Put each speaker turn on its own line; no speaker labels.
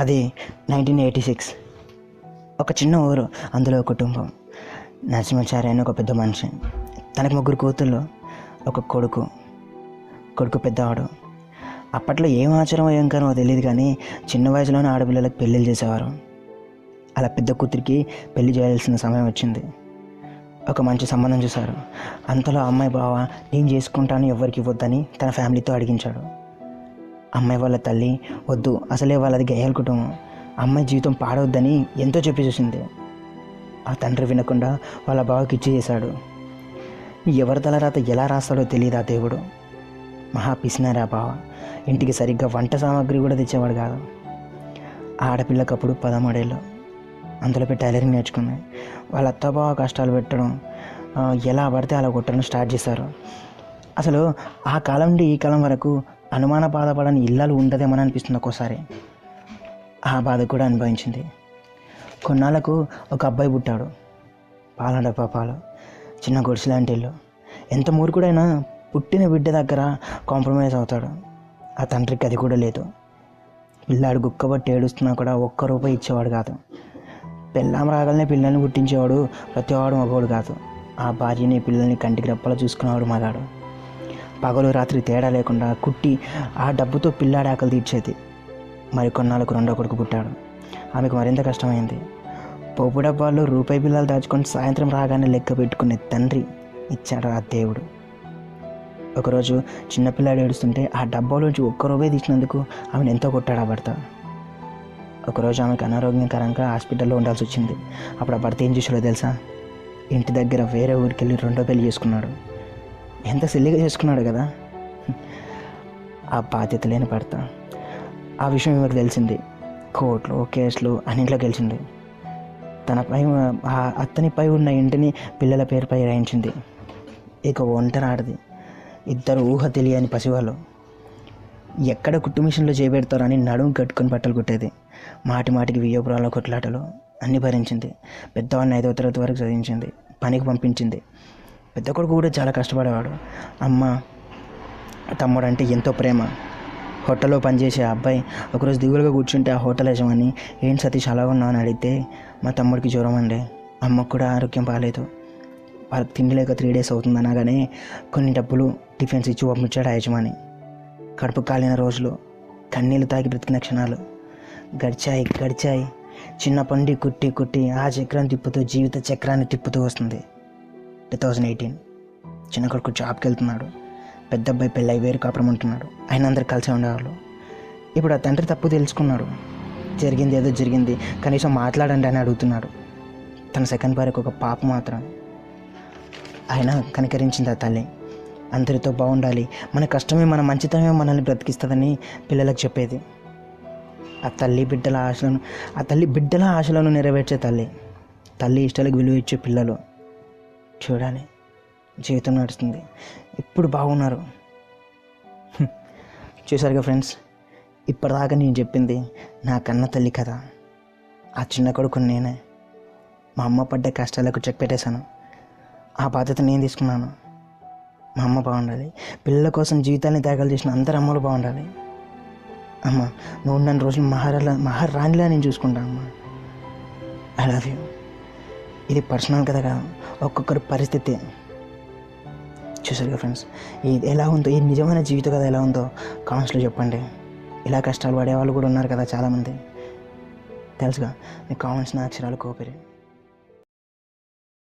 అది 1986. ఒక చిన్న ఊరు, అందులో ఒక కుటుంబం. నరసింహాచారి అని ఒక పెద్ద మనిషి, తనకు 3 కూతుళ్ళు, ఒక కొడుకు పెద్దవాడు. అప్పట్లో ఏం ఆచారం ఏం కానో తెలియదు, కానీ చిన్న వయసులోనే ఆడపిల్లలకు పెళ్ళిళ్ళు చేసేవారు. అలా పెద్ద కూతురికి పెళ్లి చేయాల్సిన సమయం వచ్చింది. ఒక మంచి సంబంధం చూశారు. అంతలో అమ్మాయి బావ నేను చేసుకుంటాను, ఎవరికి ఇవ్వద్దని తన ఫ్యామిలీతో అడిగించాడు. అమ్మాయి వాళ్ళ తల్లి వద్దు, అసలే వాళ్ళది గయ్యాల కుటుంబం, అమ్మాయి జీవితం పాడవద్దని ఎంతో చెప్పి చూసింది. ఆ తండ్రి వినకుండా వాళ్ళ బావకి ఇచ్చి చేశాడు. ఎవరి తలరాత ఎలా రాస్తాడో తెలియదు ఆ దేవుడు. మహా పిసినారు ఆ బావ. ఇంటికి సరిగ్గా వంట సామాగ్రి కూడా తెచ్చేవాడు కాదు. ఆ ఆడపిల్లకప్పుడు 13 ఏళ్ళు. అందులోపై టైలరింగ్ నేర్చుకున్నాయి. వాళ్ళ అత్తబావ కష్టాలు పెట్టడం, ఎలా పడితే అలా కొట్టడం స్టార్ట్ చేశారు. అసలు ఆ కాలం నుండి ఈ కాలం వరకు అనుమాన బాధపడని ఇళ్ళలు ఉండదేమని అనిపిస్తుంది ఒక్కోసారి. ఆ బాధ కూడా అనుభవించింది. కొన్నాళ్ళకు ఒక అబ్బాయి పుట్టాడు. పాల పాలు, చిన్న గుడిసె లాంటి ఇల్లు. ఎంత మూర్ఖుడైనా పుట్టిన బిడ్డ దగ్గర కాంప్రమైజ్ అవుతాడు. ఆ తండ్రికి అది కూడా లేదు. పిల్లాడు గుక్కబట్టి ఏడుస్తున్నా కూడా ₹1 ఇచ్చేవాడు కాదు. పెళ్ళాం రాగానే పిల్లల్ని పుట్టించేవాడు ప్రతివాడు మగవాడు కాదు. ఆ భార్యని పిల్లల్ని కంటికి రెప్పలా చూసుకునేవాడు మగాడు. పగలు రాత్రి తేడా లేకుండా కుట్టి ఆ డబ్బుతో పిల్లాడి ఆకలి తీర్చేది. మరి కొన్నాళ్ళకు 2వ కొడుకు పుట్టాడు. ఆమెకు మరింత కష్టమైంది. పోపు డబ్బాల్లో రూపాయి బిళ్ళలు దాచుకొని సాయంత్రం రాగానే లెక్క పెట్టుకునే తండ్రి ఇచ్చాడు ఆ దేవుడు. ఒకరోజు చిన్నపిల్లాడు ఏడుస్తుంటే ఆ డబ్బాలోంచి ₹1 తీసినందుకు ఆమెను ఎంతో కొట్టాడు ఆ భర్త. ఒకరోజు ఆమెకు అనారోగ్యకరంగా హాస్పిటల్లో ఉండాల్సి వచ్చింది. అప్పుడు ఆ భర్త ఏం చేశాడో తెలుసా? ఇంటి దగ్గర వేరే ఊరికి వెళ్ళి 2వ పెళ్లి చేసుకున్నాడు. ఎంత సిల్లిగా చేసుకున్నాడు కదా. ఆ బాధ్యత లేని భర్త. ఆ విషయం ఈమెకు తెలిసింది. కోర్టులు కేసులు అన్నింట్లో గెలిచింది. అతనిపై ఉన్న ఇంటిని పిల్లల పేరుపై రాయించింది. ఇక ఒంటరి ఆడది. 2 ఊహ తెలియని పసివాళ్ళు. ఎక్కడ కుట్టు మిషన్లో చేపెడతారో అని నడుము కట్టుకొని బట్టలు కుట్టేది. మాటికి వియ్యపురాల కొట్లాటలు అన్నీ భరించింది. పెద్దవాడిని 5వ తరగతి వరకు చదివించింది, పనికి పంపించింది. పెద్ద కొడుకు కూడా చాలా కష్టపడేవాడు. అమ్మ తమ్ముడు అంటే ఎంతో ప్రేమ. హోటల్లో పనిచేసే అబ్బాయి ఒకరోజు దిగులుగా కూర్చుంటే ఆ హోటల్ యజమాని ఏం సతీష్ అలా ఉన్నావు అని అడిగితే, మా తమ్ముడికి జ్వరం అండి, అమ్మకు కూడా ఆరోగ్యం బాగాలేదు, వాళ్ళకి తిండి లేక 3 డేస్ అవుతుంది అనగానే కొన్ని డబ్బులు టిఫిన్స్ ఇచ్చి పంపించాడు ఆ యజమాని. కడుపు కాలిన రోజులు, కన్నీళ్ళు తాగి బ్రతికిన క్షణాలు గడిచాయి. చిన్నప్పటి నుండి కుట్టి ఆ చక్రం తిప్పుతూ జీవిత చక్రాన్ని తిప్పుతూ వస్తుంది. 2018 చిన్న కొడుకు జాబ్కి వెళ్తున్నాడు. పెద్ద అబ్బాయి పెళ్ళై వేరు కాపురం ఉంటున్నాడు. ఆయన అందరు కలిసి ఉండేవాళ్ళు. ఇప్పుడు ఆ తండ్రి తప్పు తెలుసుకున్నాడు. జరిగింది ఏదో జరిగింది, కనీసం మాట్లాడండి అని అడుగుతున్నాడు. తన సెకండ్ భార్యకు ఒక పాప మాత్రం. ఆయన కనికరించింది ఆ తల్లి. అందరితో బాగుండాలి, మన కష్టమే మన మంచితనమే మనల్ని బ్రతికిస్తుందని పిల్లలకు చెప్పేది. ఆ తల్లి బిడ్డల ఆశలను నెరవేర్చే తల్లి ఇష్టాలకు విలువ ఇచ్చే పిల్లలు. చూడాలి, జీవితం నడుస్తుంది, ఇప్పుడు బాగున్నారు. చూసారుగా ఫ్రెండ్స్, ఇప్పటిదాకా నేను చెప్పింది నా కన్న తల్లి కథ. ఆ చిన్న కొడుకు నేనే. మా అమ్మ పడ్డ కష్టాలకు చెక్ పెట్టేశాను. ఆ బాధ్యత నేను తీసుకున్నాను. మా అమ్మ బాగుండాలి, పిల్లల కోసం జీవితాన్ని త్యాగాలు చేసిన అందరు అమ్మలు బాగుండాలి. అమ్మ, నువ్వు ఉన్న రోజులు మహారాణిలా నేను చూసుకుంటాను అమ్మ. I love you. ఇది పర్సనల్ కథ కాదు, ఒక్కొక్కరి పరిస్థితి. చూసారుగా ఫ్రెండ్స్, ఇది ఎలా ఉందో, ఈ నిజమైన జీవిత కథ ఎలా ఉందో కామెంట్స్లో చెప్పండి. ఇలా కష్టాలు పడే వాళ్ళు కూడా ఉన్నారు కదా చాలామంది, తెలుసుగా. మీ కామెంట్స్ నా అక్షరాలు కోపిరి.